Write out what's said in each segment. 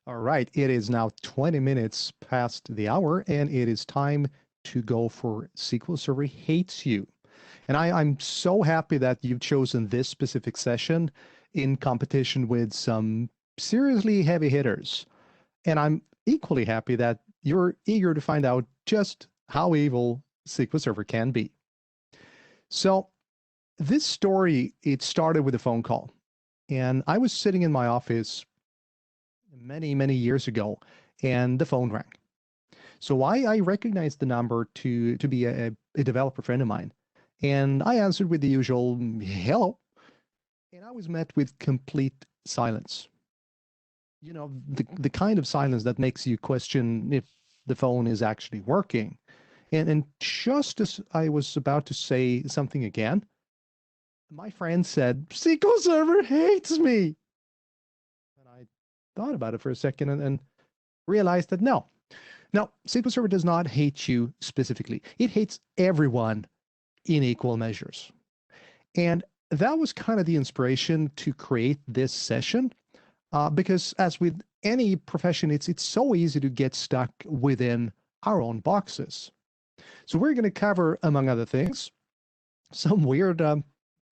All right, it is now 20 minutes past the hour, and it is time to go for SQL Server Hates You. And I'm so happy that you've chosen this specific session in competition with some seriously heavy hitters. And I'm equally happy that you're eager to find out just how evil SQL Server can be. So this story, it started with a phone call. And I was sitting in my office many years ago, and the phone rang. So I recognized the number to be a developer friend of mine. And I answered with the usual hello. And I was met with complete silence. You know, the kind of silence that makes you question if the phone is actually working. And just as I was about to say something again, my friend said, SQL Server hates me. And I thought about it for a second and realized that no. Now, SQL Server does not hate you specifically. It hates everyone in equal measures. And that was kind of the inspiration to create this session, because as with any profession, it's so easy to get stuck within our own boxes. So we're going to cover, among other things, some weird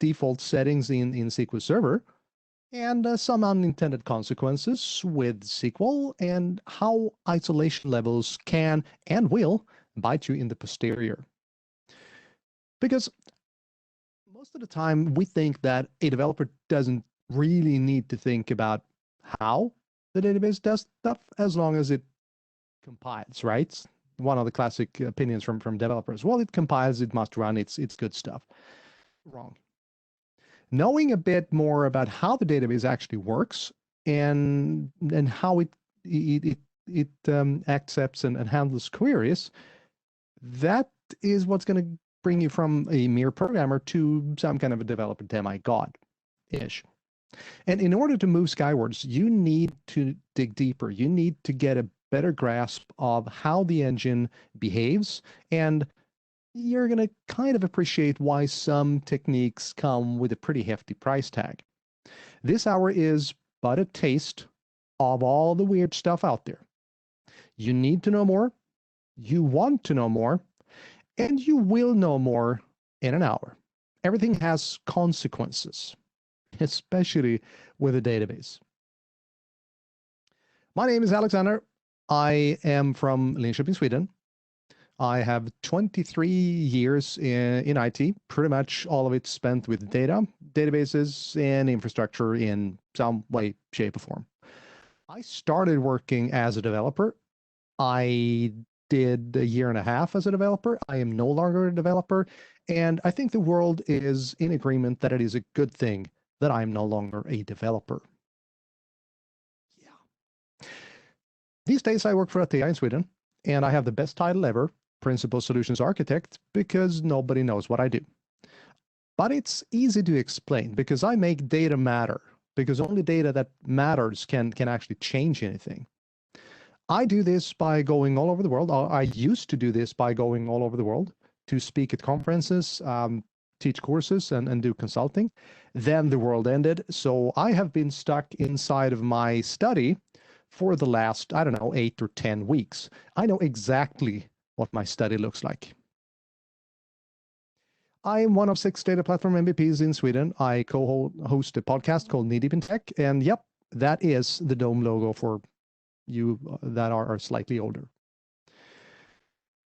default settings in SQL Server, and some unintended consequences with SQL, and how isolation levels can and will bite you in the posterior. Because most of the time we think that a developer doesn't really need to think about how the database does stuff as long as it compiles, right? One of the classic opinions from developers. Well, it compiles, it must run, it's good stuff. Wrong. Knowing a bit more about how the database actually works and how it accepts and handles queries, that is what's going to bring you from a mere programmer to some kind of a developer demigod-ish. And in order to move skywards, you need to dig deeper. You need to get a better grasp of how the engine behaves, and you're going to kind of appreciate why some techniques come with a pretty hefty price tag. This hour is but a taste of all the weird stuff out there. You need to know more, you want to know more, and you will know more in an hour. Everything has consequences, especially with a database. My name is Alexander. I am from Linköping, Sweden. I have 23 years in IT, pretty much all of it spent with data, databases, and infrastructure in some way, shape, or form. I started working as a developer. I did a year and a half as a developer. I am no longer a developer, and I think the world is in agreement that it is a good thing that I'm no longer a developer. Yeah. These days I work for Atea in Sweden, and I have the best title ever, Principal Solutions Architect, because nobody knows what I do. But it's easy to explain because I make data matter, because only data that matters can actually change anything. I do this by going all over the world. I used to do this by going all over the world to speak at conferences, teach courses, and do consulting. Then the world ended, so I have been stuck inside of my study for the last, I don't know, 8 or 10 weeks. I know exactly what my study looks like. I am one of 6 data platform MVPs in Sweden. I co-host a podcast called Knee Deep in Tech, and yep, that is the dome logo for you that are slightly older.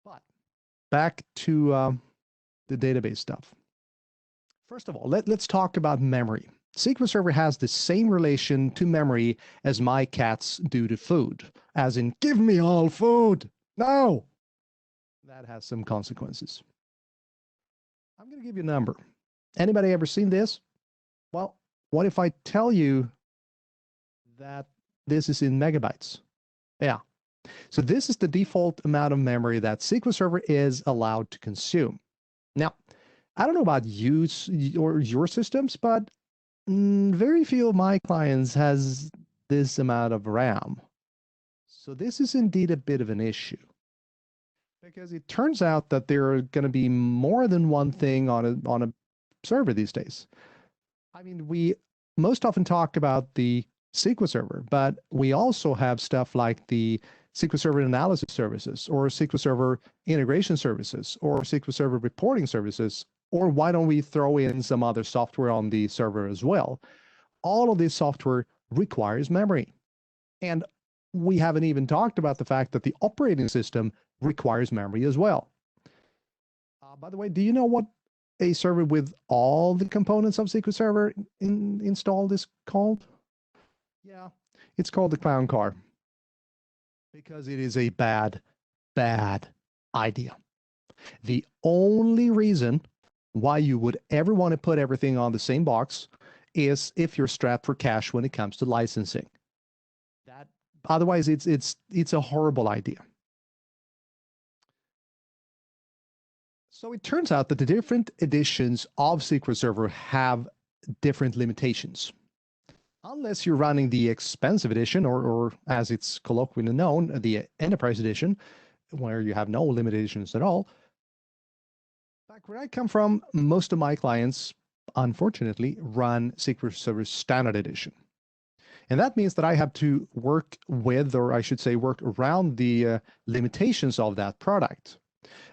But back to the database stuff. First of all, let's talk about memory. SQL Server has the same relation to memory as my cats do to food, as in, give me all food. No! That has some consequences. I'm going to give you a number. Anybody ever seen this? Well, what if I tell you that this is in megabytes? Yeah. So this is the default amount of memory that SQL Server is allowed to consume. Now, I don't know about you or your systems, but very few of my clients has this amount of RAM. So this is indeed a bit of an issue, because it turns out that there are going to be more than one thing on a server these days. I mean, we most often talk about the SQL Server, but we also have stuff like the SQL Server analysis services, or SQL Server integration services, or SQL Server reporting services, or why don't we throw in some other software on the server as well? All of this software requires memory. And we haven't even talked about the fact that the operating system requires memory as well. By the way, do you know what a server with all the components of SQL Server installed is called? Yeah, it's called the clown car, because it is a bad idea. The only reason why you would ever want to put everything on the same box is if you're strapped for cash when it comes to licensing. Otherwise, it's a horrible idea. So it turns out that the different editions of SQL Server have different limitations. Unless you're running the expensive edition, or as it's colloquially known, the enterprise edition, where you have no limitations at all. Back where I come from, most of my clients, unfortunately, run SQL Server Standard Edition. And that means that I have to work with, or I should say work around the limitations of that product.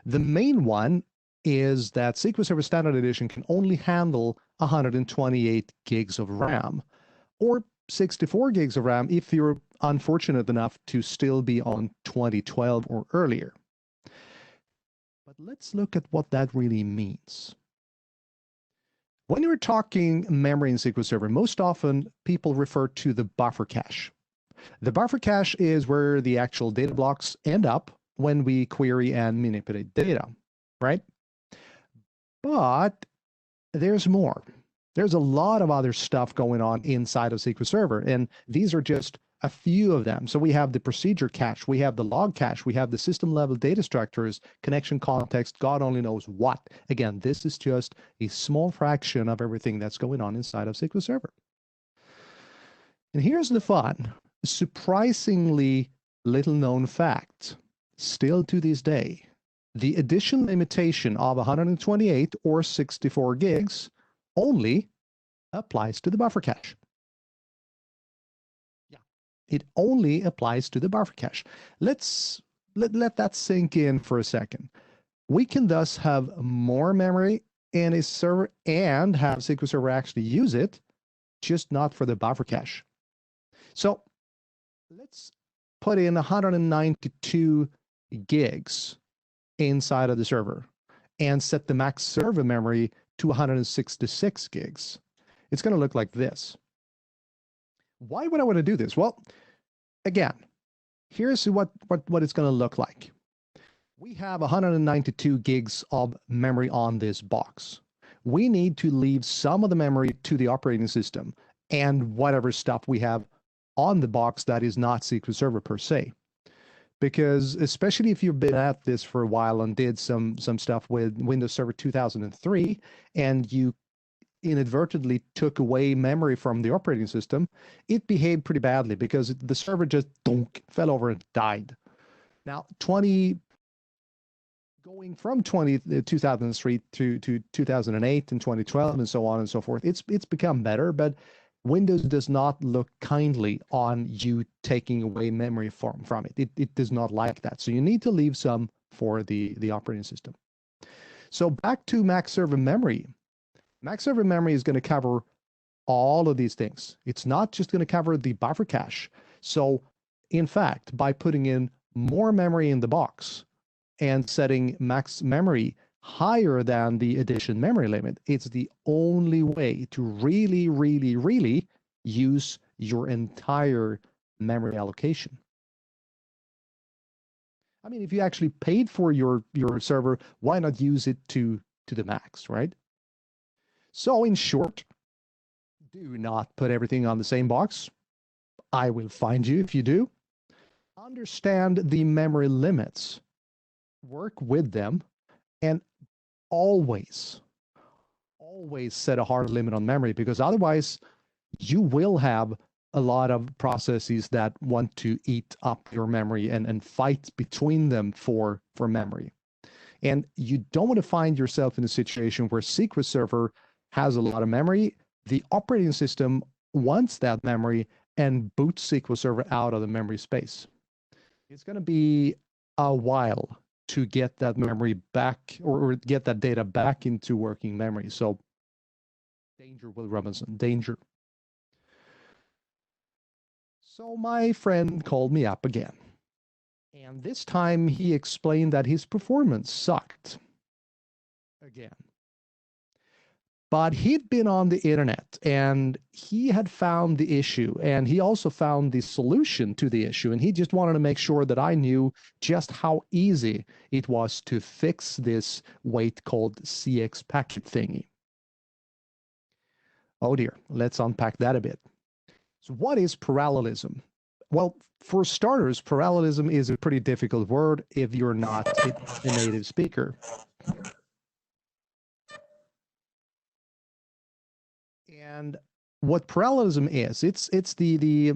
The main one is that SQL Server Standard Edition can only handle 128 gigs of RAM, or 64 gigs of RAM if you're unfortunate enough to still be on 2012 or earlier. But let's look at what that really means. When you're talking memory in SQL Server, most often people refer to the buffer cache. The buffer cache is where the actual data blocks end up when we query and manipulate data, right? But there's more. There's a lot of other stuff going on inside of SQL Server, and these are just a few of them. So we have the procedure cache, we have the log cache, we have the system level data structures, connection context, God only knows what. Again, this is just a small fraction of everything that's going on inside of SQL Server. And here's the fun, surprisingly little known fact, still to this day. The addition limitation of 128 or 64 gigs only applies to the buffer cache. Yeah, it only applies to the buffer cache. Let that sink in for a second. We can thus have more memory in a server and have SQL Server actually use it, just not for the buffer cache. So let's put in 192 gigs inside of the server and set the max server memory to 166 gigs. It's going to look like this. Why would I want to do this? Well, again, here's what it's going to look like. We have 192 gigs of memory on this box. We need to leave some of the memory to the operating system and whatever stuff we have on the box that is not SQL Server per se. Because especially if you've been at this for a while and did some stuff with Windows Server 2003, and you inadvertently took away memory from the operating system, it behaved pretty badly because the server just fell over and died. Now, going from 2003 to 2008 and 2012 and so on and so forth, it's become better, but Windows does not look kindly on you taking away memory from it. It does not like that. So you need to leave some for the operating system. So back to max server memory. Max server memory is going to cover all of these things. It's not just going to cover the buffer cache. So in fact, by putting in more memory in the box and setting max memory higher than the addition memory limit, it's the only way to really, really, really use your entire memory allocation. I mean, if you actually paid for your server, why not use it to the max, right? So in short, do not put everything on the same box. I will find you if you do. Understand the memory limits, work with them, and always set a hard limit on memory, because otherwise you will have a lot of processes that want to eat up your memory and fight between them for memory. And you don't want to find yourself in a situation where SQL Server has a lot of memory, the operating system wants that memory, and boot SQL Server out of the memory space. It's going to be a while to get that memory back or get that data back into working memory. So danger, Will Robinson, danger. So my friend called me up again. And this time he explained that his performance sucked again. But he'd been on the internet and he had found the issue, and he also found the solution to the issue. And he just wanted to make sure that I knew just how easy it was to fix this weight called CX packet thingy. Oh dear, let's unpack that a bit. So what is parallelism? Well, for starters, parallelism is a pretty difficult word if you're not a native speaker. And what parallelism is, it's the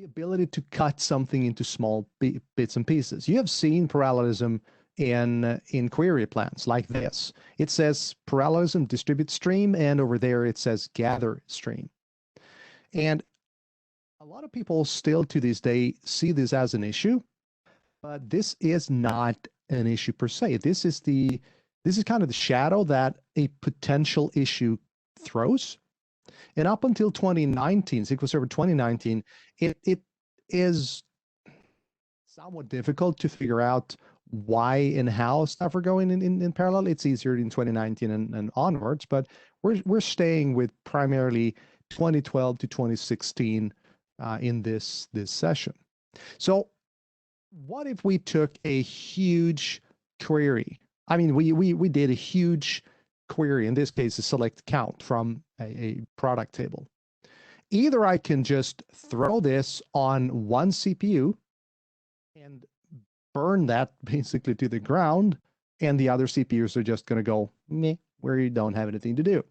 ability to cut something into small bits and pieces. You have seen parallelism in query plans like this. It says parallelism distribute stream, and over there it says gather stream. And a lot of people still to this day see this as an issue, but this is not an issue per se. This is kind of the shadow that a potential issue throws. And up until 2019, SQL Server 2019, it is somewhat difficult to figure out why and how stuff are going in parallel. It's easier in 2019 and onwards, but we're staying with primarily 2012 to 2016 in this session. So what if we took a huge query? I mean, we did a huge query, in this case, a select count from a product table. Either I can just throw this on one CPU and burn that basically to the ground, and the other CPUs are just going to go, meh, where you don't have anything to do.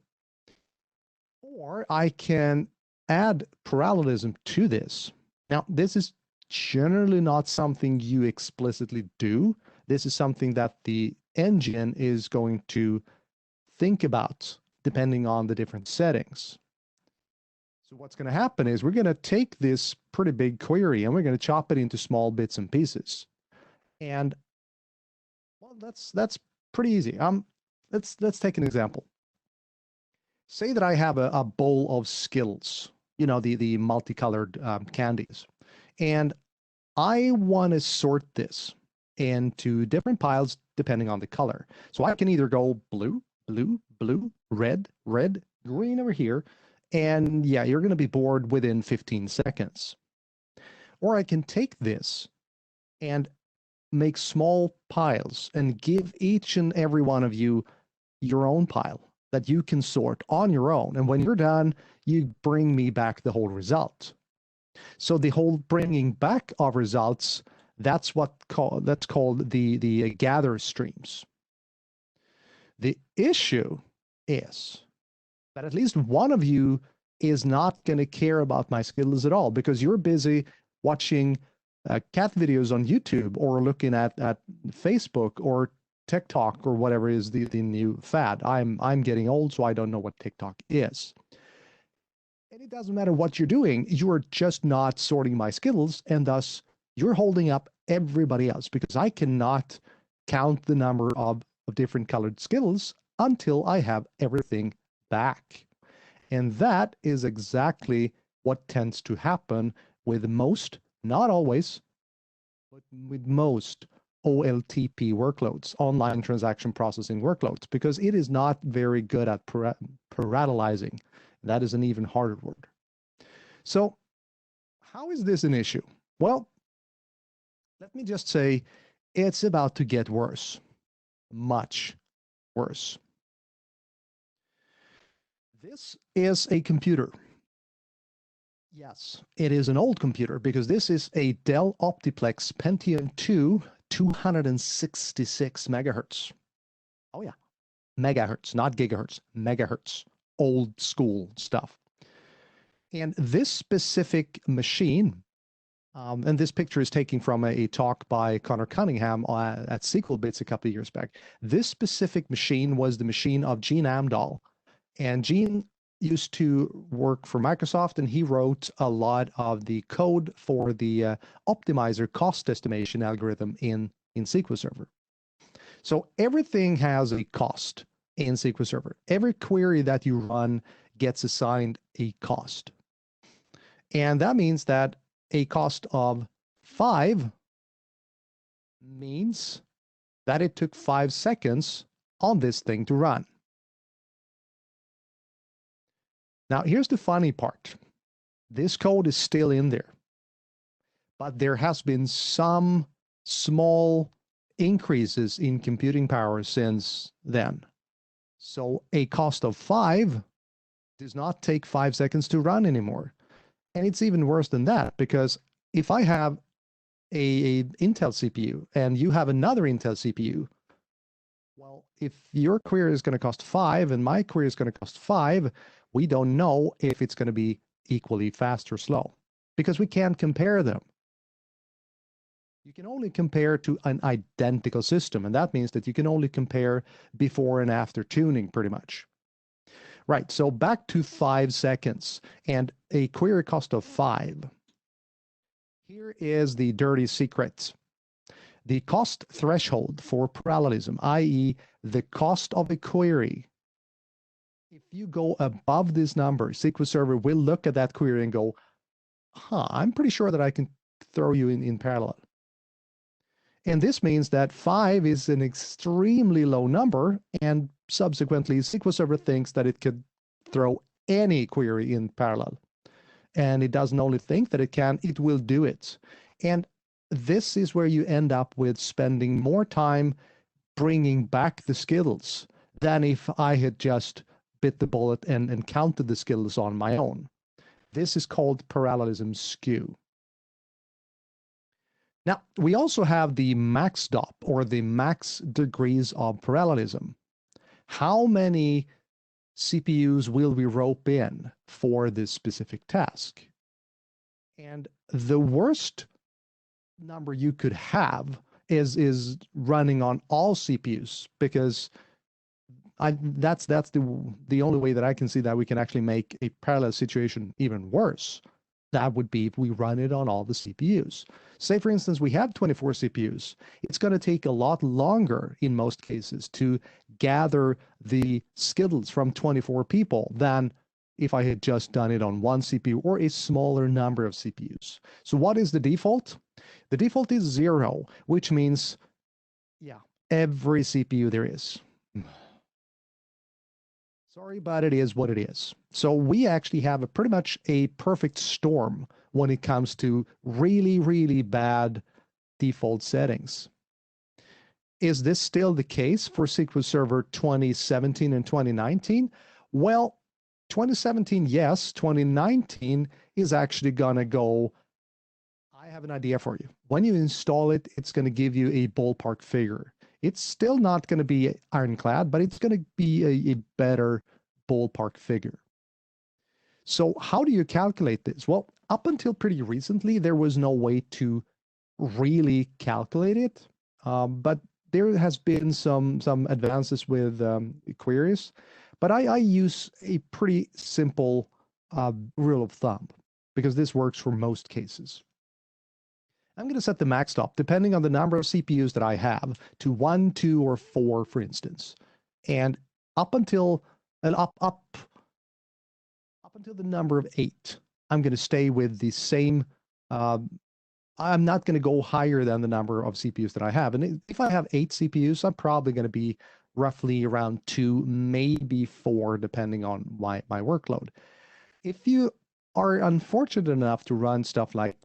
Or I can add parallelism to this. Now, this is generally not something you explicitly do. This is something that the engine is going to think about depending on the different settings. So what's going to happen is we're going to take this pretty big query and we're going to chop it into small bits and pieces. And well, that's pretty easy. Let's take an example. Say that I have a bowl of Skittles, you know, the multicolored candies, and I want to sort this into different piles depending on the color. So I can either go blue, blue, blue, red, red, green over here, and yeah, you're going to be bored within 15 seconds. Or I can take this and make small piles and give each and every one of you your own pile that you can sort on your own. And when you're done, you bring me back the whole result. So the whole bringing back of results, that's called the gather streams. The issue is that at least one of you is not going to care about my skills at all because you're busy watching cat videos on YouTube or looking at Facebook or TikTok or whatever is the new fad. I'm getting old, so I don't know what TikTok is. And it doesn't matter what you're doing, you are just not sorting my skills, and thus you're holding up everybody else because I cannot count the number of different colored skills until I have everything back. And that is exactly what tends to happen with most, not always, but with most OLTP workloads, online transaction processing workloads, because it is not very good at parallelizing. That is an even harder word. So how is this an issue? Well, let me just say it's about to get worse, much worse. This is a computer. Yes, it is an old computer because this is a Dell Optiplex Pentium 2 266 megahertz. Oh yeah, megahertz, not gigahertz, megahertz, old school stuff. And this specific machine, and this picture is taken from a talk by Connor Cunningham at SQL Bits a couple of years back. This specific machine was the machine of Gene Amdahl. And Gene used to work for Microsoft, and he wrote a lot of the code for the optimizer cost estimation algorithm in SQL Server. So everything has a cost in SQL Server. Every query that you run gets assigned a cost. And that means that a cost of 5 means that it took 5 seconds on this thing to run. Now, here's the funny part. This code is still in there, but there has been some small increases in computing power since then. So a cost of 5 does not take 5 seconds to run anymore. And it's even worse than that, because if I have a Intel CPU and you have another Intel CPU, well, if your query is going to cost 5 and my query is going to cost 5, we don't know if it's going to be equally fast or slow, because we can't compare them. You can only compare to an identical system, and that means that you can only compare before and after tuning, pretty much. Right, so back to 5 seconds and a query cost of 5. Here is the dirty secret. The cost threshold for parallelism, i.e. the cost of a query. If you go above this number, SQL Server will look at that query and go, I'm pretty sure that I can throw you in parallel. And this means that 5 is an extremely low number, and subsequently SQL Server thinks that it could throw any query in parallel. And it doesn't only think that it can, it will do it. And this is where you end up with spending more time bringing back the skills than if I had just bit the bullet and counted the skills on my own. This is called parallelism skew. Now, we also have the max DOP, or the max degrees of parallelism. How many CPUs will we rope in for this specific task? And the worst number you could have is running on all CPUs, because that's the only way that I can see that we can actually make a parallel situation even worse. That would be if we run it on all the CPUs. Say, for instance, we have 24 CPUs. It's going to take a lot longer in most cases to gather the skills from 24 people than if I had just done it on one CPU or a smaller number of CPUs. So what is the default? The default is 0, which means, yeah, every CPU there is. Sorry, but it is what it is. So we actually have pretty much a perfect storm when it comes to really, really bad default settings. Is this still the case for SQL Server 2017 and 2019? Well, 2017, yes. 2019 is actually going to go, I have an idea for you. When you install it, it's going to give you a ballpark figure. It's still not going to be ironclad, but it's going to be a better ballpark figure. So how do you calculate this? Well, up until pretty recently, there was no way to really calculate it, but there has been some advances with queries. But I use a pretty simple rule of thumb, because this works for most cases. I'm going to set the max DOP, depending on the number of CPUs that I have, to 1, 2, or 4, for instance. And up until the number of 8, I'm going to stay with the same. I'm not going to go higher than the number of CPUs that I have. And if I have 8 CPUs, I'm probably going to be roughly around 2, maybe 4, depending on my workload. If you are unfortunate enough to run stuff like,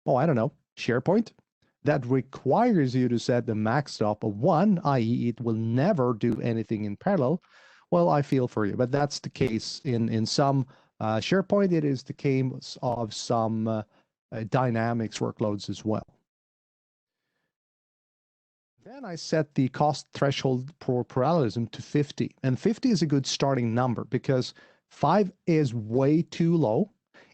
I don't know, SharePoint, that requires you to set the max DOP of 1, i.e. it will never do anything in parallel, well, I feel for you. But that's the case in some SharePoint. It is the case of some Dynamics workloads as well. Then I set the cost threshold for parallelism to 50. And 50 is a good starting number, because 5 is way too low.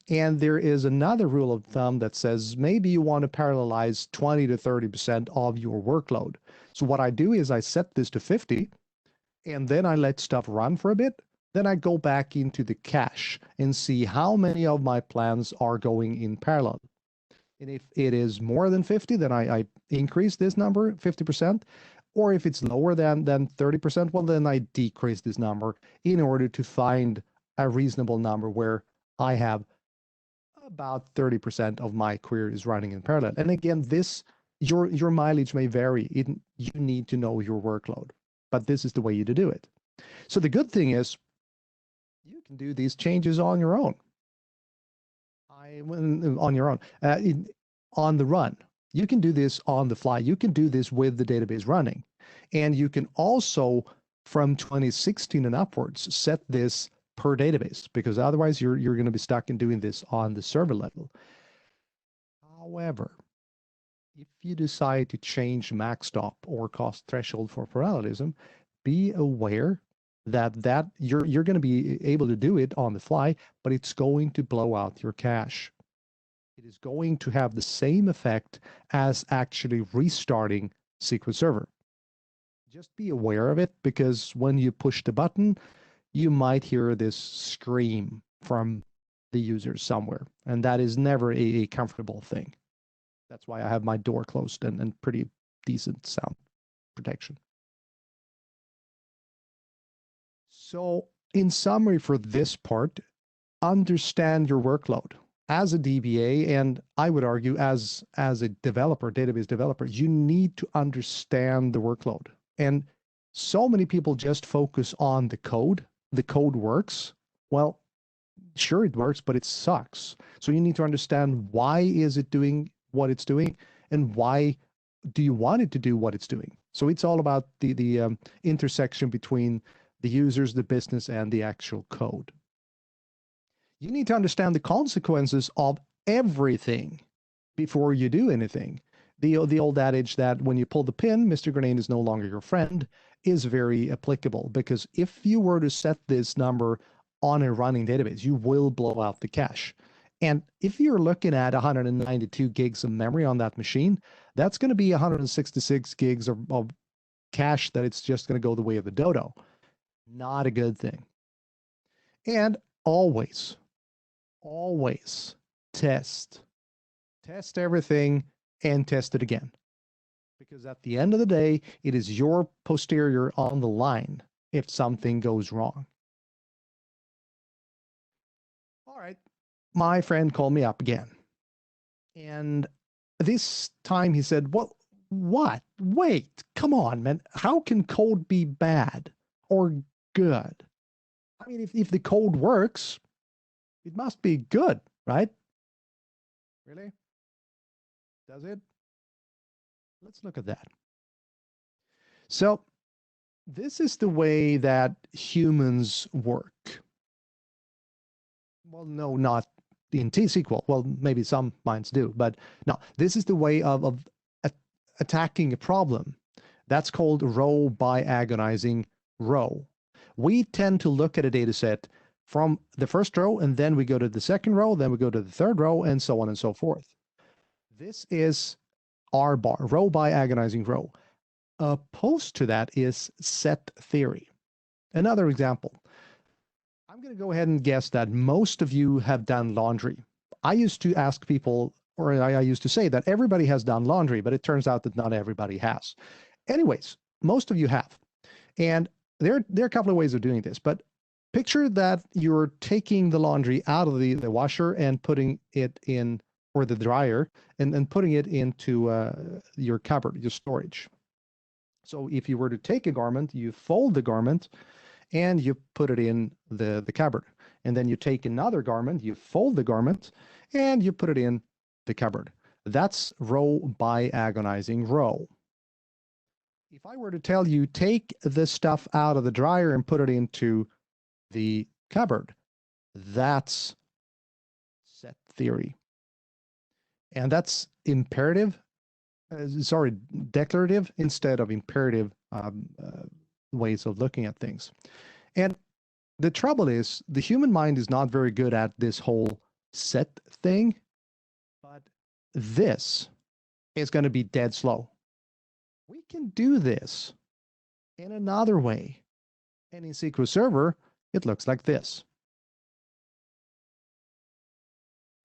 And there is another rule of thumb that says maybe you want to parallelize 20 to 30% of your workload. So what I do is I set this to 50, and then I let stuff run for a bit. Then I go back into the cache and see how many of my plans are going in parallel. And if it is more than 50, then I increase this number 50%. Or if it's lower than 30%, well, then I decrease this number in order to find a reasonable number where I have about 30% of my queries running in parallel. And again, your mileage may vary. You need to know your workload, but this is the way you do it. So the good thing is you can do these changes on your own. On the run. You can do this on the fly. You can do this with the database running. And you can also, from 2016 and upwards, set this per database, because otherwise you're going to be stuck in doing this on the server level. However, if you decide to change max stop or cost threshold for parallelism, be aware that you're going to be able to do it on the fly, but it's going to blow out your cache. It is going to have the same effect as actually restarting SQL Server. Just be aware of it, because when you push the button, you might hear this scream from the users somewhere, and that is never a comfortable thing. That's why I have my door closed and pretty decent sound protection. So in summary for this part, understand your workload. As a DBA, and I would argue as a developer, database developer, you need to understand the workload. And so many people just focus on the code. The code works. Well, sure it works, but it sucks. So you need to understand, why is it doing what it's doing, and why do you want it to do what it's doing? So it's all about the intersection between the users, the business, and the actual code. You need to understand the consequences of everything before you do anything. The old adage that when you pull the pin, Mr. Grenade is no longer your friend, is very applicable, because if you were to set this number on a running database, you will blow out the cache. And if you're looking at 192 gigs of memory on that machine, that's going to be 166 gigs of cache that it's just going to go the way of the dodo. Not a good thing. And always test everything and test it again, because at the end of the day, it is your posterior on the line if something goes wrong. All right, my friend called me up again, and this time he said, what? Wait, come on, man. How can code be bad or good? I mean, if the code works, it must be good, right? Really? Does it? Let's look at that. So this is the way that humans work. Well, no, not in T-SQL. Well, maybe some minds do, but no, this is the way of attacking a problem. That's called row by agonizing row. We tend to look at a data set from the first row, and then we go to the second row, then we go to the third row, and so on and so forth. This is R bar, row by agonizing row. Opposed to that is set theory. Another example. I'm going to go ahead and guess that most of you have done laundry. I used to ask people, or I used to say that everybody has done laundry, but it turns out that not everybody has. Anyways, most of you have. And there are a couple of ways of doing this, but picture that you're taking the laundry out of the washer and putting it in, or the dryer, and putting it into your cupboard, your storage. So if you were to take a garment, you fold the garment and you put it in the cupboard. And then you take another garment, you fold the garment, and you put it in the cupboard. That's row by agonizing row. If I were to tell you, take this stuff out of the dryer and put it into the cupboard, that's set theory. And that's imperative, declarative instead of imperative ways of looking at things. And the trouble is, the human mind is not very good at this whole set thing, but this is going to be dead slow. We can do this in another way. And in SQL Server, it looks like this.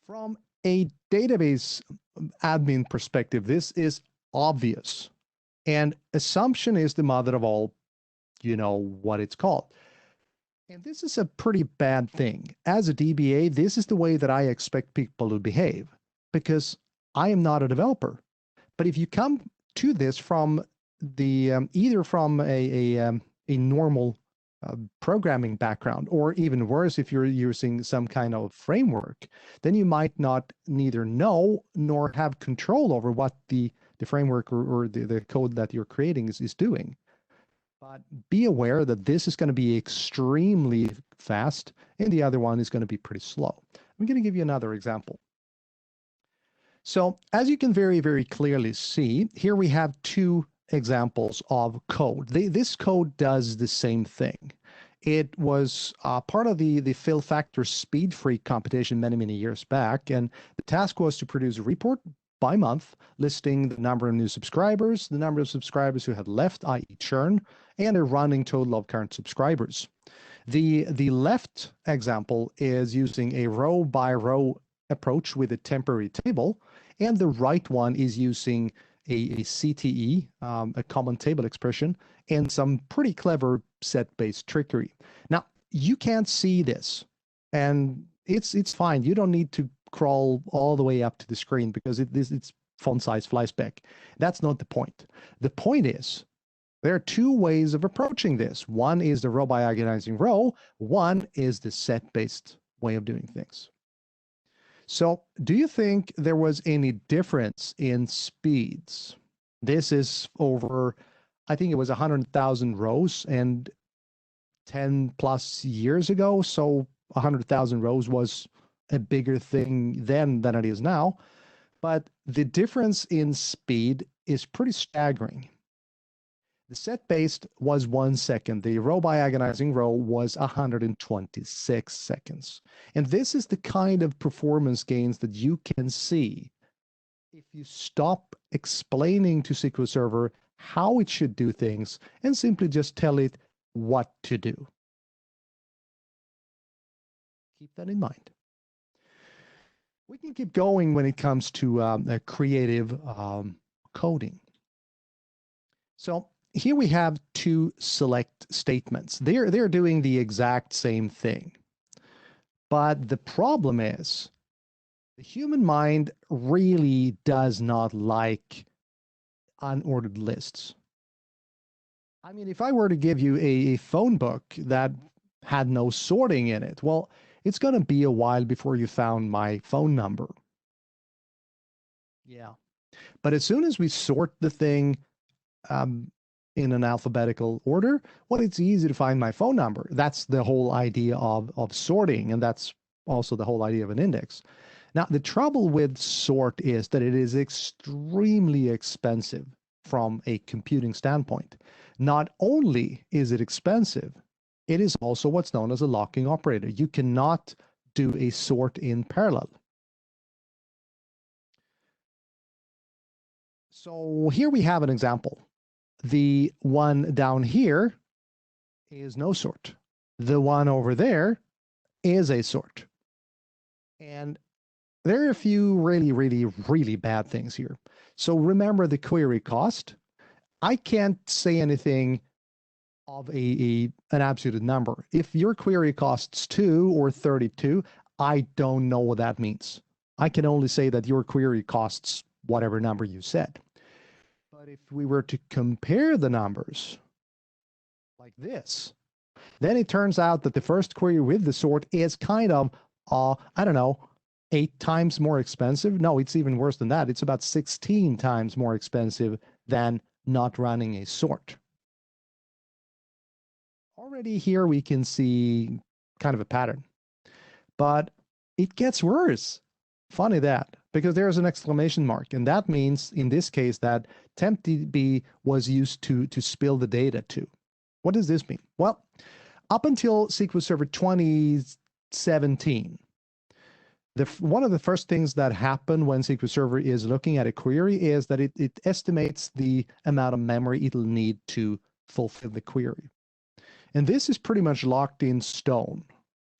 From a database admin perspective, this is obvious. And assumption is the mother of all, you know what it's called. And this is a pretty bad thing. As a DBA, this is the way that I expect people to behave because I am not a developer. But if you come to this from the either from a normal programming background, or even worse, if you're using some kind of framework, then you might not neither know nor have control over what the framework or the code that you're creating is doing. But be aware that this is going to be extremely fast and the other one is going to be pretty slow. I'm going to give you another example. So as you can very, very clearly see, here we have two examples of code. This code does the same thing. It was part of the Fill Factor Speed Freak competition many, many years back. And the task was to produce a report by month listing the number of new subscribers, the number of subscribers who had left, i.e. churn, and a running total of current subscribers. The left example is using a row by row approach with a temporary table, and the right one is using a CTE, a common table expression, and some pretty clever set-based trickery. Now, you can't see this, and it's fine. You don't need to crawl all the way up to the screen because it's font size fly spec. That's not the point. The point is, there are two ways of approaching this. One is the row by agonizing row. One is the set-based way of doing things. So do you think there was any difference in speeds? This is over, I think it was 100,000 rows and 10 plus years ago. So 100,000 rows was a bigger thing then than it is now. But the difference in speed is pretty staggering. The set-based was 1 second. The row by agonizing row was 126 seconds. And this is the kind of performance gains that you can see if you stop explaining to SQL Server how it should do things and simply just tell it what to do. Keep that in mind. We can keep going when it comes to creative coding. So here we have two select statements. They're doing the exact same thing. But the problem is the human mind really does not like unordered lists. I mean, if I were to give you a phone book that had no sorting in it, well, it's going to be a while before you found my phone number. Yeah. But as soon as we sort the thing in an alphabetical order, well, it's easy to find my phone number. That's the whole idea of sorting, and that's also the whole idea of an index. Now, the trouble with sort is that it is extremely expensive from a computing standpoint. Not only is it expensive, it is also what's known as a locking operator. You cannot do a sort in parallel. So here we have an example. The one down here is no sort. The one over there is a sort. And there are a few really, really, really bad things here. So remember the query cost. I can't say anything of an absolute number. If your query costs 2 or 32, I don't know what that means. I can only say that your query costs whatever number you said. But if we were to compare the numbers like this, then it turns out that the first query with the sort is kind of, I don't know, 8 times more expensive. No, it's even worse than that. It's about 16 times more expensive than not running a sort. Already here we can see kind of a pattern, but it gets worse. Funny that, because there's an exclamation mark, and that means in this case that Tempdb was used to spill the data to. What does this mean? Well, up until SQL Server 2017, one of the first things that happen when SQL Server is looking at a query is that it estimates the amount of memory it'll need to fulfill the query. And this is pretty much locked in stone.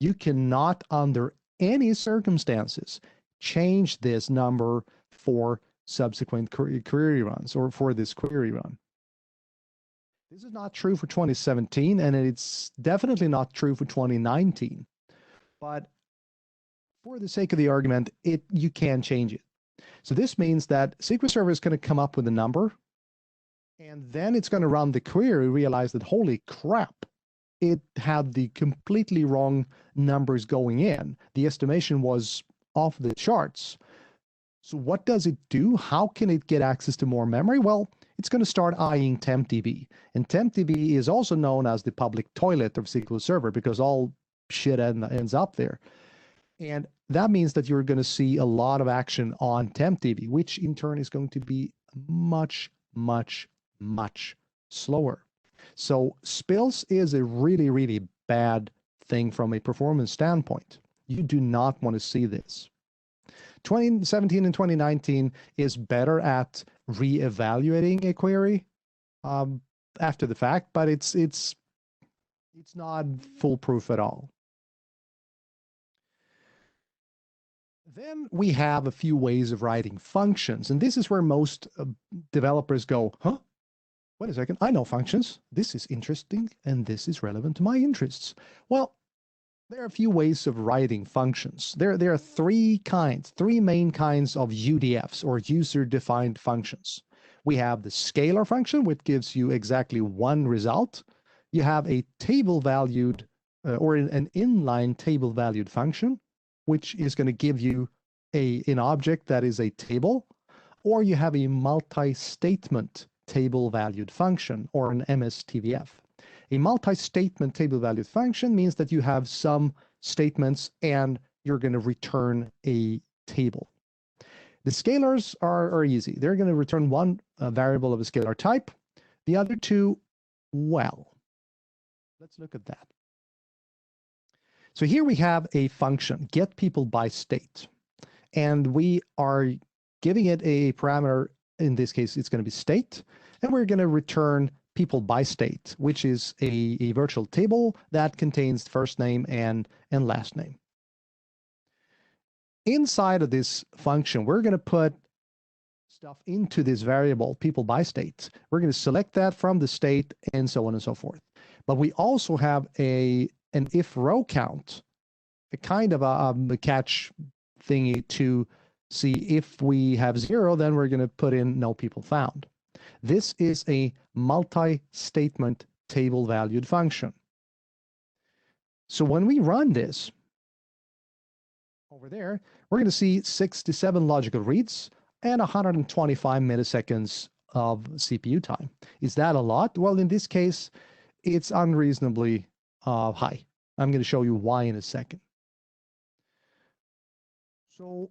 You cannot, under any circumstances, change this number for subsequent query runs or for this query run. This is not true for 2017, and it's definitely not true for 2019. But for the sake of the argument, you can change it. So this means that SQL Server is going to come up with a number, and then it's going to run the query, realize that, holy crap, it had the completely wrong numbers going in. The estimation was off the charts. So what does it do? How can it get access to more memory? Well, it's going to start eyeing Tempdb. And Tempdb is also known as the public toilet of SQL Server because all shit ends up there. And that means that you're going to see a lot of action on Tempdb, which in turn is going to be much, much, much slower. So spills is a really, really bad thing from a performance standpoint. You do not want to see this. 2017 and 2019 is better at re-evaluating a query after the fact, but it's not foolproof at all. Then we have a few ways of writing functions, and this is where most developers go, huh? Wait a second, I know functions. This is interesting, and this is relevant to my interests. Well, there are a few ways of writing functions. There are three main kinds of UDFs, or user-defined functions. We have the scalar function, which gives you exactly one result. You have a table-valued, or an inline table-valued function, which is going to give you an object that is a table, or you have a multi-statement table-valued function, or an MSTVF. A multi-statement table-valued function means that you have some statements and you're going to return a table. The scalars are easy. They're going to return one variable of a scalar type. The other two, well, let's look at that. So here we have a function, get people by state. And we are giving it a parameter. In this case, it's going to be state. And we're going to return people by state, which is a virtual table that contains first name and last name. Inside of this function, we're going to put stuff into this variable, people by state. We're going to select that from the state and so on and so forth. But we also have an if row count, a kind of a catch thingy to see if we have 0, then we're going to put in no people found. This is a multi-statement table-valued function. So when we run this over there, we're going to see 67 logical reads and 125 milliseconds of CPU time. Is that a lot? Well, in this case, it's unreasonably high. I'm going to show you why in a second. So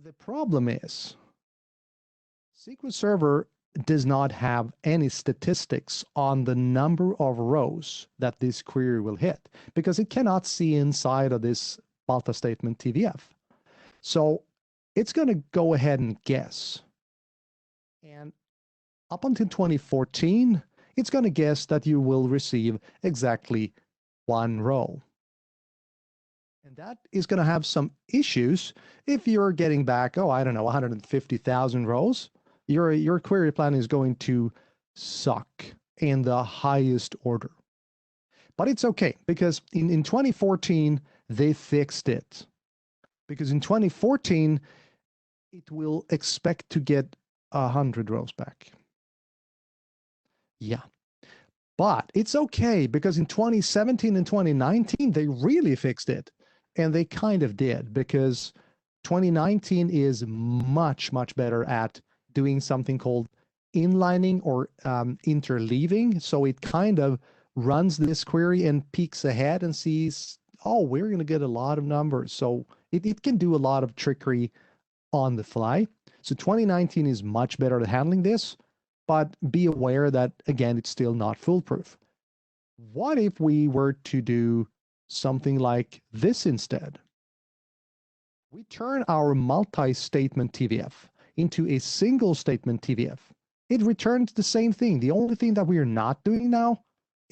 the problem is SQL Server does not have any statistics on the number of rows that this query will hit because it cannot see inside of this multi-statement TVF. So it's going to go ahead and guess. And up until 2014, it's going to guess that you will receive exactly 1 row. And that is going to have some issues if you're getting back, oh, I don't know, 150,000 rows. Your query plan is going to suck in the highest order. But it's okay, because in 2014, they fixed it. Because in 2014, it will expect to get 100 rows back. Yeah. But it's okay, because in 2017 and 2019, they really fixed it. And they kind of did, because 2019 is much, much better at doing something called inlining or interleaving. So it kind of runs this query and peeks ahead and sees, oh, we're going to get a lot of numbers. So it can do a lot of trickery on the fly. So 2019 is much better at handling this, but be aware that, again, it's still not foolproof. What if we were to do something like this instead? We turn our multi-statement TVF into a single statement TVF. It returns the same thing. The only thing that we are not doing now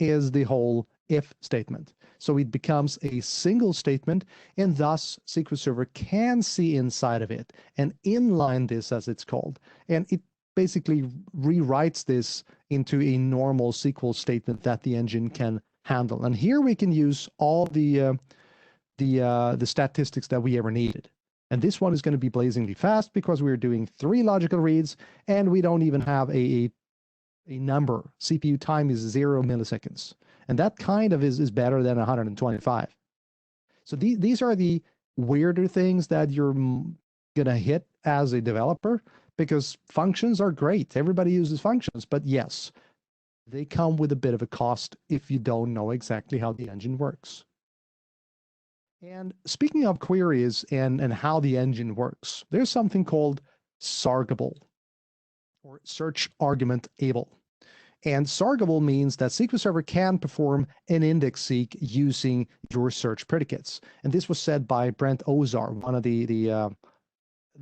is the whole if statement. So it becomes a single statement, and thus SQL Server can see inside of it and inline this, as it's called. And it basically rewrites this into a normal SQL statement that the engine can handle. And here we can use all the statistics that we ever needed. And this one is going to be blazingly fast because we're doing 3 logical reads, and we don't even have a number. CPU time is 0 milliseconds. And that kind of is better than 125. So these are the weirder things that you're going to hit as a developer, because functions are great. Everybody uses functions, but yes, they come with a bit of a cost if you don't know exactly how the engine works. And speaking of queries and how the engine works, there's something called sargable, or search argument able. And sargable means that SQL Server can perform an index seek using your search predicates. And this was said by Brent Ozar, one of the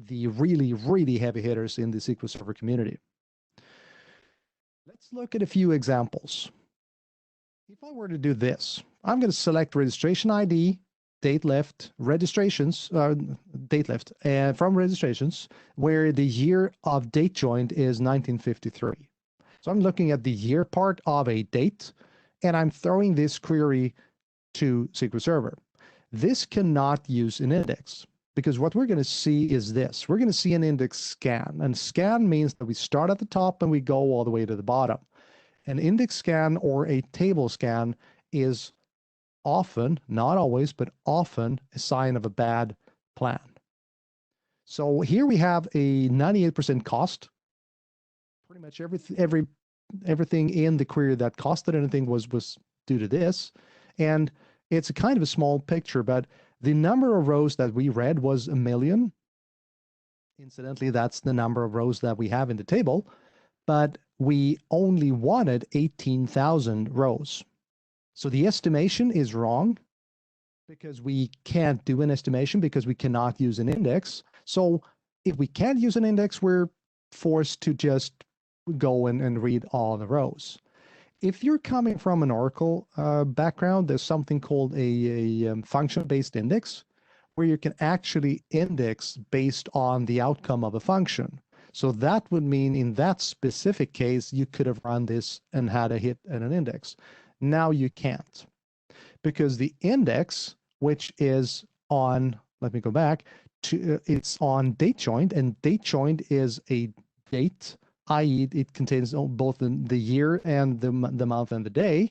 really, really heavy hitters in the SQL Server community. Let's look at a few examples. If I were to do this, I'm going to select registration ID, date left, registrations, date left, and from registrations, where the year of date joined is 1953. So I'm looking at the year part of a date, and I'm throwing this query to SQL Server. This cannot use an index, because what we're going to see is this. We're going to see an index scan, and scan means that we start at the top and we go all the way to the bottom. An index scan or a table scan is often, not always, but often a sign of a bad plan. So here we have a 98% cost. Pretty much everything in the query that costed anything was due to this. And it's a kind of a small picture, but the number of rows that we read was 1 million. Incidentally, that's the number of rows that we have in the table, but we only wanted 18,000 rows. So the estimation is wrong, because we can't do an estimation because we cannot use an index. So if we can't use an index, we're forced to just go and read all the rows. If you're coming from an Oracle background, there's something called a function-based index, where you can actually index based on the outcome of a function. So that would mean in that specific case, you could have run this and had a hit and an index. Now you can't, because the index, which is on, let me go back, to it's on date joined, and date joined is a date, i.e. it contains both the year and the month and the day.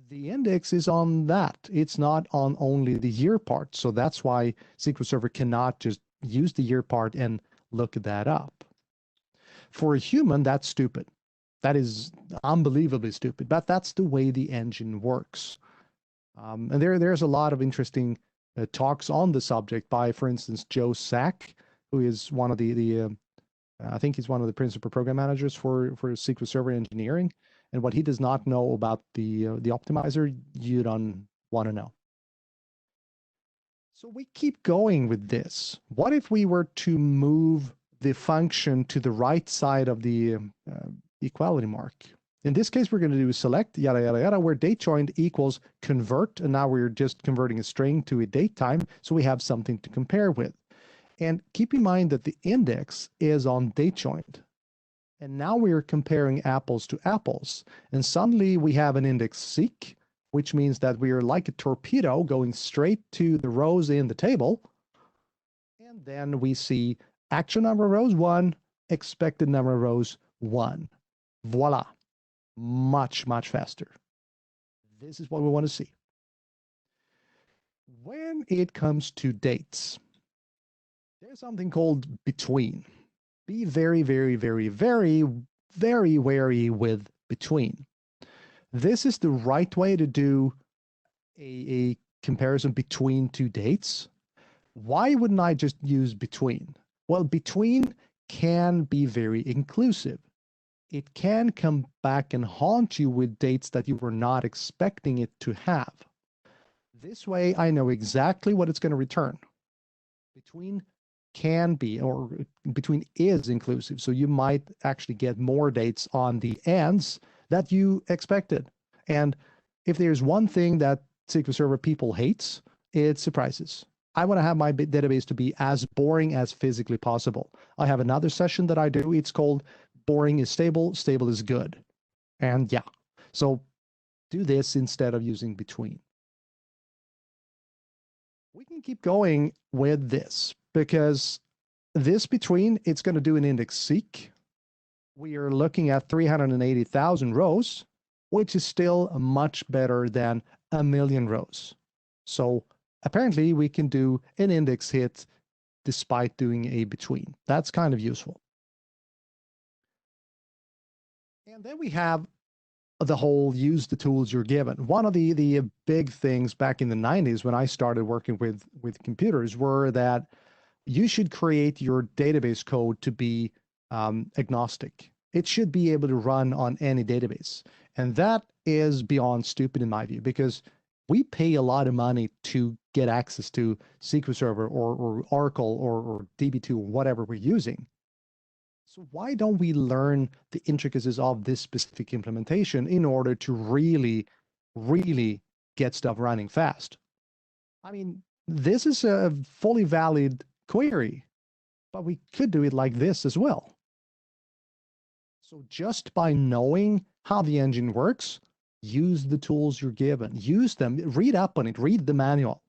The index is on that. It's not on only the year part. So that's why SQL Server cannot just use the year part and look that up. For a human, that's stupid. That is unbelievably stupid, but that's the way the engine works. And there's a lot of interesting talks on the subject by, for instance, Joe Sack, who is one of I think he's one of the principal program managers for SQL Server engineering. And what he does not know about the optimizer, you don't want to know. So we keep going with this. What if we were to move the function to the right side of the equality mark? In this case, we're going to do select yada yada yada, where date joined equals convert, and now we're just converting a string to a date time, so we have something to compare with. And keep in mind that the index is on date joined. And now we're comparing apples to apples. And suddenly we have an index seek, which means that we are like a torpedo going straight to the rows in the table. And then we see actual number of rows 1, expected number of rows 1. Voila. Much, much faster. This is what we want to see. When it comes to dates, there's something called between. Be very, very, very, very, very wary with between. This is the right way to do a comparison between two dates. Why wouldn't I just use between? Well, between can be very inclusive. It can come back and haunt you with dates that you were not expecting it to have. This way, I know exactly what it's going to return. Between can be, or between is inclusive. So you might actually get more dates on the ends that you expected. And if there's one thing that SQL Server people hates, it's surprises. I want to have my database to be as boring as physically possible. I have another session that I do. It's called Boring is Stable, Stable is Good. And yeah, so do this instead of using between. We can keep going with this because this between, it's going to do an index seek. We are looking at 380,000 rows, which is still much better than 1,000,000 rows. So apparently we can do an index hit despite doing a between. That's kind of useful. And then we have the whole use the tools you're given. One of the big things back in the 90s when I started working with computers were that you should create your database code to be agnostic. It should be able to run on any database. And that is beyond stupid in my view, because we pay a lot of money to get access to SQL Server or Oracle or DB2 or whatever we're using. So why don't we learn the intricacies of this specific implementation in order to really, really get stuff running fast? I mean, this is a fully valid query, but we could do it like this as well. So just by knowing how the engine works, use the tools you're given, use them, read up on it, read the manual.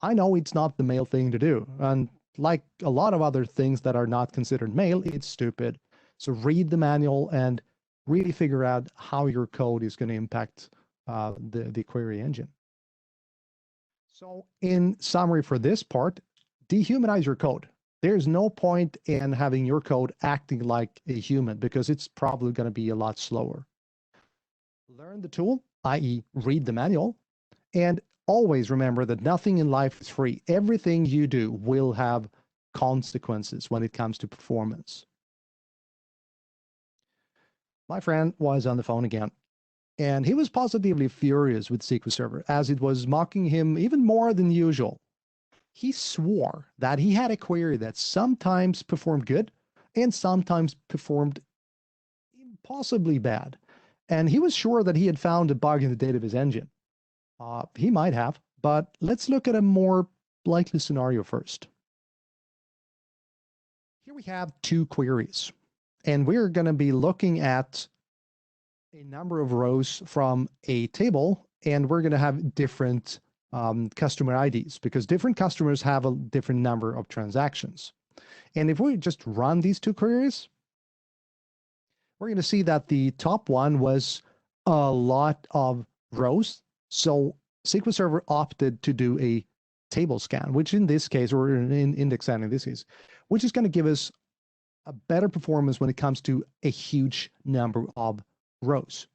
I know it's not the male thing to do. And like a lot of other things that are not considered male, it's stupid. So read the manual and really figure out how your code is going to impact the query engine. So in summary for this part, dehumanize your code. There's no point in having your code acting like a human because it's probably going to be a lot slower. Learn the tool, i.e. read the manual, and always remember that nothing in life is free. Everything you do will have consequences when it comes to performance. My friend was on the phone again, and he was positively furious with SQL Server as it was mocking him even more than usual. He swore that he had a query that sometimes performed good and sometimes performed impossibly bad. And he was sure that he had found a bug in the database engine. He might have, but let's look at a more likely scenario first. Here we have two queries, and we're going to be looking at a number of rows from a table, and we're going to have different customer IDs because different customers have a different number of transactions. And if we just run these two queries, we're going to see that the top one was a lot of rows. So SQL Server opted to do a table scan, which in this case, or an index scan in this case, which is going to give us a better performance when it comes to a huge number of rows.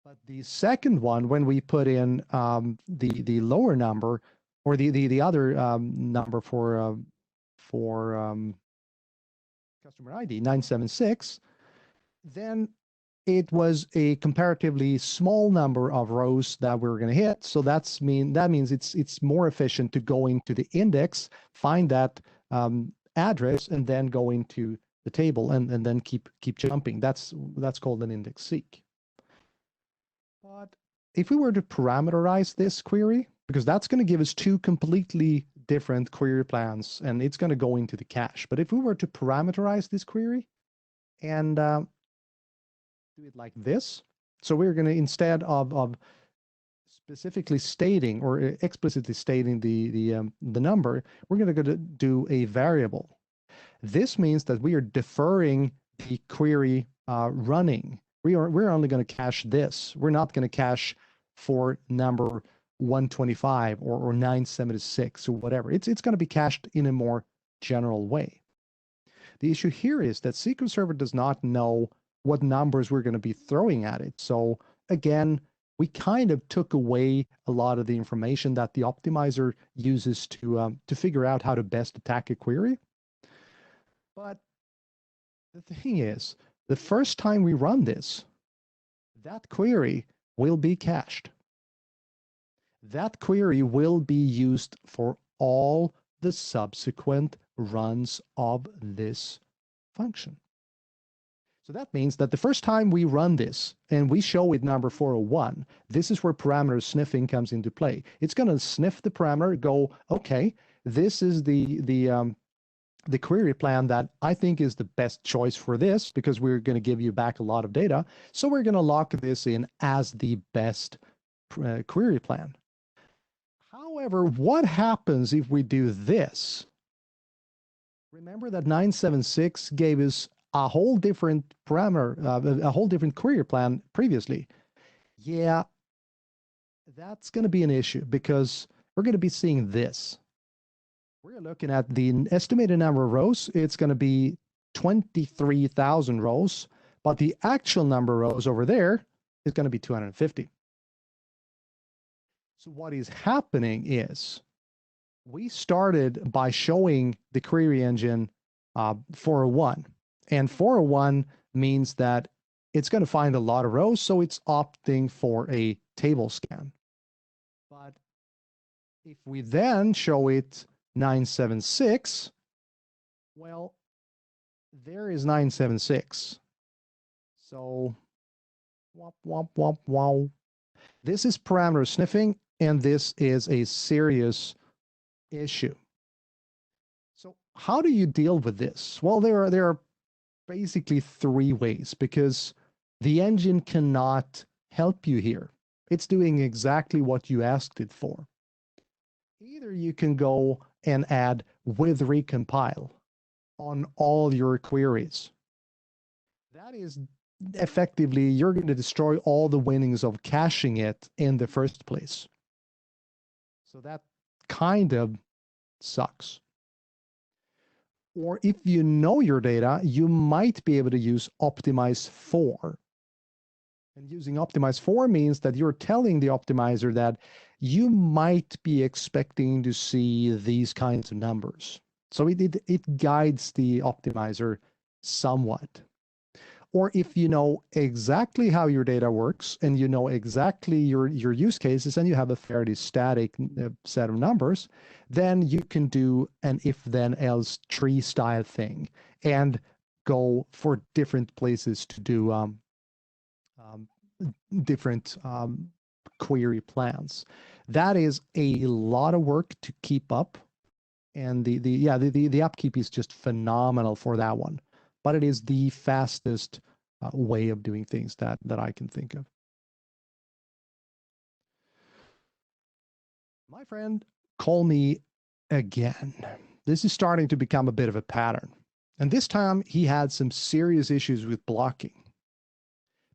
But the second one, when we put in the lower number or the other number for customer ID 976, then it was a comparatively small number of rows that we were going to hit. So that means it's more efficient to go into the index, find that address, and then go into the table and then keep jumping. That's called an index seek. But if we were to parameterize this query, because that's going to give us two completely different query plans, and it's going to go into the cache. But if we were to parameterize this query and do it like this, so we're going to, instead of specifically stating or explicitly stating the number, we're going to do a variable. This means that we are deferring the query running. We're only going to cache this. We're not going to cache for number 125 or 976 or whatever. It's going to be cached in a more general way. The issue here is that SQL Server does not know what numbers we're going to be throwing at it. So again, we kind of took away a lot of the information that the optimizer uses to figure out how to best attack a query. But the thing is, the first time we run this, that query will be cached. That query will be used for all the subsequent runs of this function. So that means that the first time we run this and we show it number 401, this is where parameter sniffing comes into play. It's going to sniff the parameter, go, okay, this is the query plan that I think is the best choice for this because we're going to give you back a lot of data. So we're going to lock this in as the best query plan. However, what happens if we do this? Remember that 976 gave us a whole different parameter, a whole different query plan previously. Yeah, that's going to be an issue because we're going to be seeing this. We're looking at the estimated number of rows. It's going to be 23,000 rows, but the actual number of rows over there is going to be 250. So what is happening is we started by showing the query engine 401, and 401 means that it's going to find a lot of rows, so it's opting for a table scan. But if we then show it 976, well, there is 976. So, wop, wop, wop, wow. This is parameter sniffing, and this is a serious issue. So how do you deal with this? Well, there are basically three ways because the engine cannot help you here. It's doing exactly what you asked it for. Either you can go and add with recompile on all your queries. That is effectively, you're going to destroy all the winnings of caching it in the first place. So that kind of sucks. Or if you know your data, you might be able to use optimize for. And using optimize for means that you're telling the optimizer that you might be expecting to see these kinds of numbers. So it guides the optimizer somewhat. Or if you know exactly how your data works and you know exactly your use cases and you have a fairly static set of numbers, then you can do an if then else tree style thing and go for different places to do different query plans. That is a lot of work to keep up. And the upkeep is just phenomenal for that one. But it is the fastest way of doing things that I can think of. My friend, call me again. This is starting to become a bit of a pattern. And this time he had some serious issues with blocking.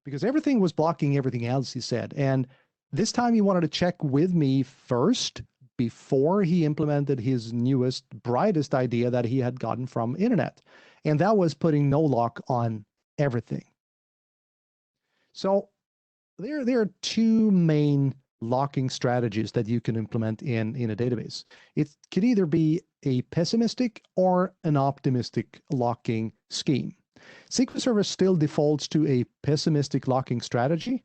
Because everything was blocking everything else, he said. And this time he wanted to check with me first before he implemented his newest, brightest idea that he had gotten from internet. And that was putting NOLOCK on everything. So there are two main locking strategies that you can implement in a database. It could either be a pessimistic or an optimistic locking scheme. SQL Server still defaults to a pessimistic locking strategy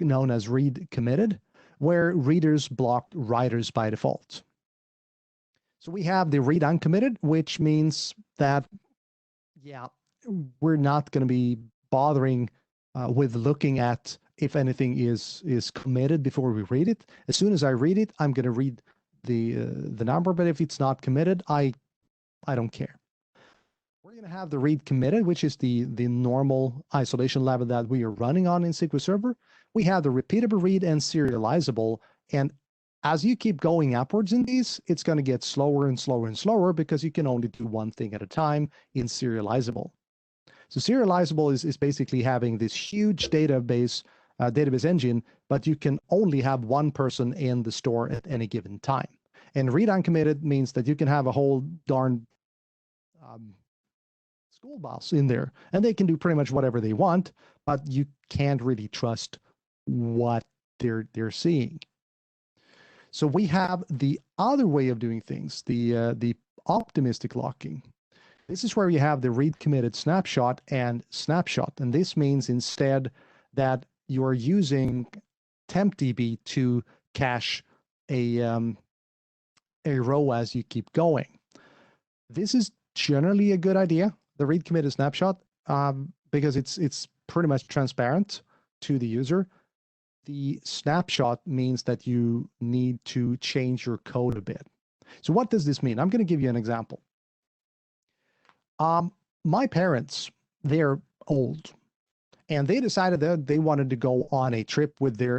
known as read committed, where readers block writers by default. So we have the read uncommitted, which means that, yeah, we're not going to be bothering with looking at if anything is committed before we read it. As soon as I read it, I'm going to read the number, but if it's not committed, I don't care. We're going to have the read committed, which is the normal isolation level that we are running on in SQL Server. We have the repeatable read and serializable. And as you keep going upwards in these, it's going to get slower and slower and slower because you can only do one thing at a time in serializable. So serializable is basically having this huge database engine, but you can only have one person in the store at any given time. And read uncommitted means that you can have a whole darn school bus in there, and they can do pretty much whatever they want, but you can't really trust what they're seeing. So we have the other way of doing things, the optimistic locking. This is where you have the read committed snapshot and snapshot. And this means instead that you are using Tempdb to cache a row as you keep going. This is generally a good idea, the read committed snapshot, because it's pretty much transparent to the user. The snapshot means that you need to change your code a bit. So what does this mean? I'm going to give you an example. My parents, they're old, and they decided that they wanted to go on a trip with their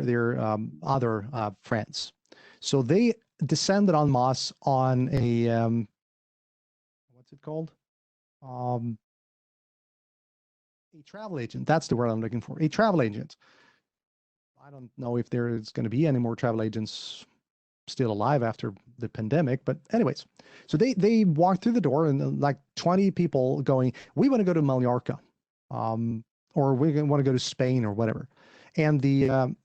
other friends. So they descended en masse on a what's it called? A travel agent. That's the word I'm looking for. A travel agent. I don't know if there's going to be any more travel agents still alive after the pandemic, but anyways, so they walked through the door, and like 20 people going, we want to go to Mallorca, or we want to go to Spain or whatever. And the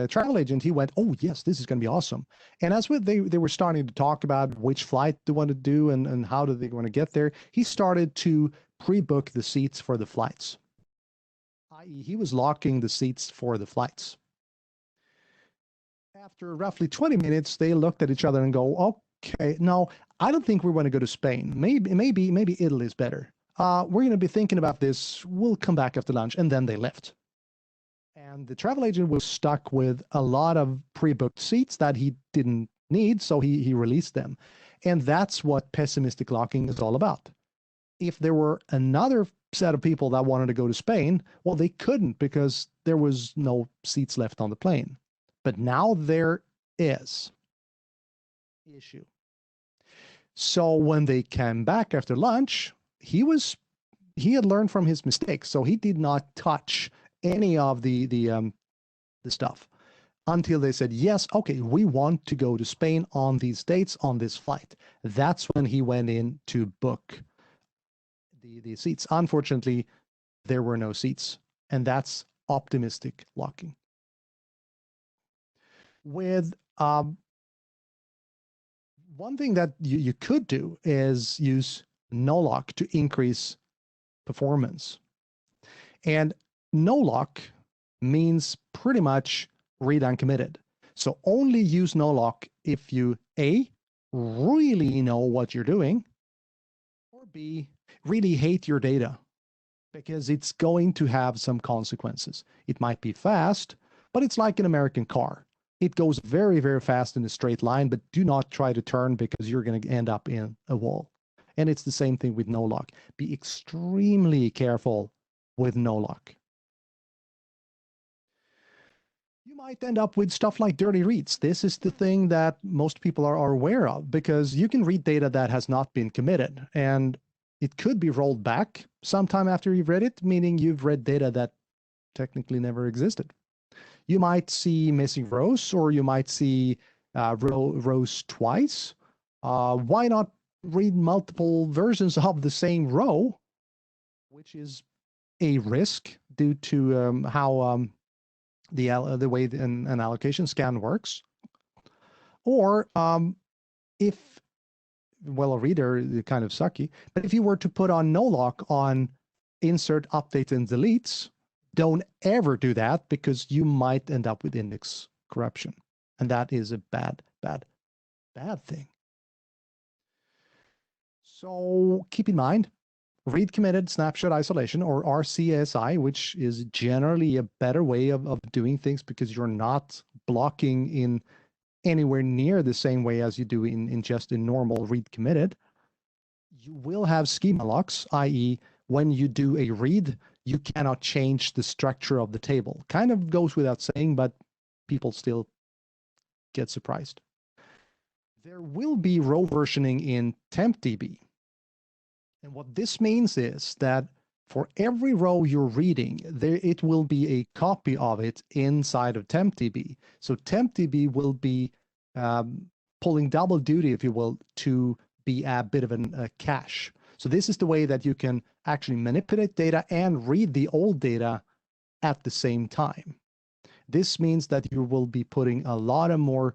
travel agent, he went, oh yes, this is going to be awesome. And as they were starting to talk about which flight they want to do and how do they want to get there, he started to pre-book the seats for the flights, i.e. he was locking the seats for the flights. After roughly 20 minutes, they looked at each other and go, okay, no, I don't think we want to go to Spain. Maybe Italy is better. We're going to be thinking about this. We'll come back after lunch. And then they left. And the travel agent was stuck with a lot of pre-booked seats that he didn't need, so he released them. And that's what pessimistic locking is all about. If there were another set of people that wanted to go to Spain, well, they couldn't because there was no seats left on the plane. But now there is issue. So when they came back after lunch, he had learned from his mistakes. So he did not touch any of the stuff until they said, yes, okay, we want to go to Spain on these dates on this flight. That's when he went in to book the seats. Unfortunately, there were no seats, and that's optimistic locking. With one thing that you could do is use NOLOCK to increase performance. And NOLOCK means pretty much read uncommitted. So only use NOLOCK if you A, really know what you're doing, or B, really hate your data, because it's going to have some consequences. It might be fast, but it's like an American car. It goes very, very fast in a straight line, but do not try to turn because you're going to end up in a wall. And it's the same thing with NOLOCK. Be extremely careful with NOLOCK. You might end up with stuff like dirty reads. This is the thing that most people are aware of, because you can read data that has not been committed, and it could be rolled back sometime after you've read it, meaning you've read data that technically never existed. You might see missing rows, or you might see rows twice. Why not read multiple versions of the same row, which is a risk due to how the way an allocation scan works. Or if, well, a reader is kind of sucky, but if you were to put on NOLOCK on insert, updates, and deletes, don't ever do that, because you might end up with index corruption. And that is a bad thing. So keep in mind, read committed snapshot isolation, or RCSI, which is generally a better way of doing things, because you're not blocking in anywhere near the same way as you do in just a normal read committed. You will have schema locks, i.e. when you do a read, you cannot change the structure of the table. Kind of goes without saying, but people still get surprised. There will be row versioning in Tempdb. And what this means is that for every row you're reading, it will be a copy of it inside of Tempdb. So Tempdb will be pulling double duty, if you will, to be a bit of a cache. So this is the way that you can actually manipulate data and read the old data at the same time. This means that you will be putting a lot of more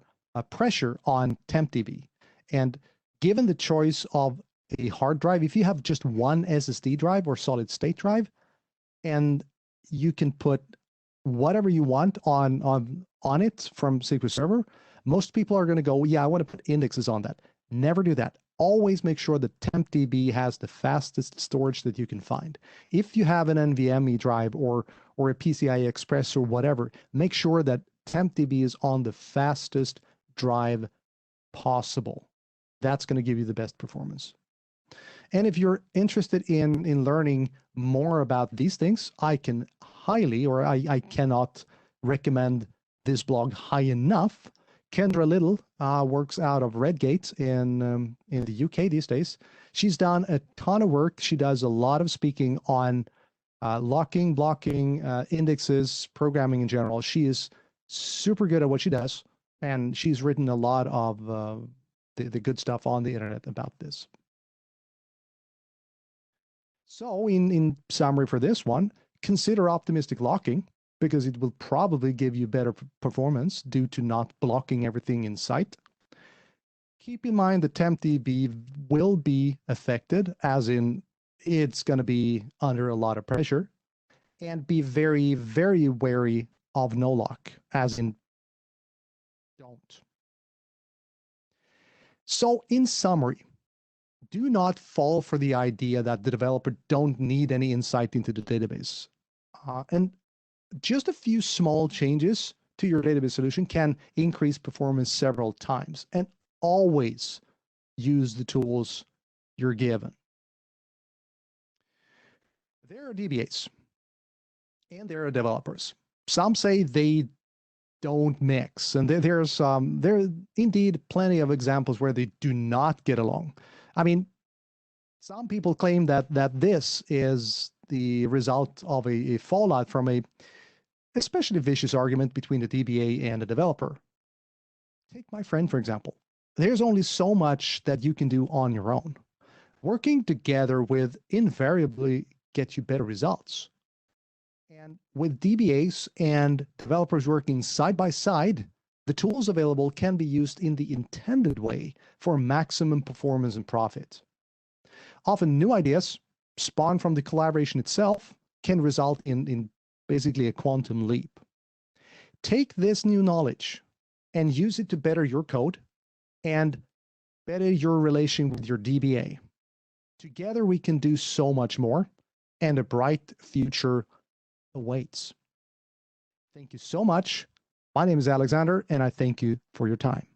pressure on Tempdb. And given the choice of a hard drive, if you have just one SSD drive or solid state drive, and you can put whatever you want on it from SQL Server, most people are going to go, yeah, I want to put indexes on that. Never do that. always make sure that Tempdb has the fastest storage that you can find. If you have an NVMe drive or a PCI Express or whatever, make sure that Tempdb is on the fastest drive possible. That's going to give you the best performance. And if you're interested in learning more about these things, I can highly, or I cannot recommend this blog high enough. Kendra Little works out of Redgate in the UK these days. She's done a ton of work. She does a lot of speaking on locking, blocking, indexes, programming in general. She is super good at what she does, and she's written a lot of the good stuff on the internet about this. So in summary for this one, consider optimistic locking, because it will probably give you better performance due to not blocking everything in sight. Keep in mind that Tempdb will be affected, as in it's going to be under a lot of pressure, and be very, very wary of NOLOCK, as in don't. So in summary, do not fall for the idea that the developer don't need any insight into the database. And just a few small changes to your database solution can increase performance several times. And always use the tools you're given. There are DBAs and there are developers. Some say they don't mix, and there are indeed plenty of examples where they do not get along. I mean, some people claim that this is the result of a fallout from a especially vicious argument between the DBA and the developer. Take my friend, for example. There's only so much that you can do on your own. Working together will invariably get you better results. And with DBAs and developers working side by side, the tools available can be used in the intended way for maximum performance and profit. Often new ideas spawned from the collaboration itself can result in basically a quantum leap. Take this new knowledge and use it to better your code and better your relation with your DBA. Together we can do so much more, and a bright future awaits. Thank you so much. My name is Alexander, and I thank you for your time.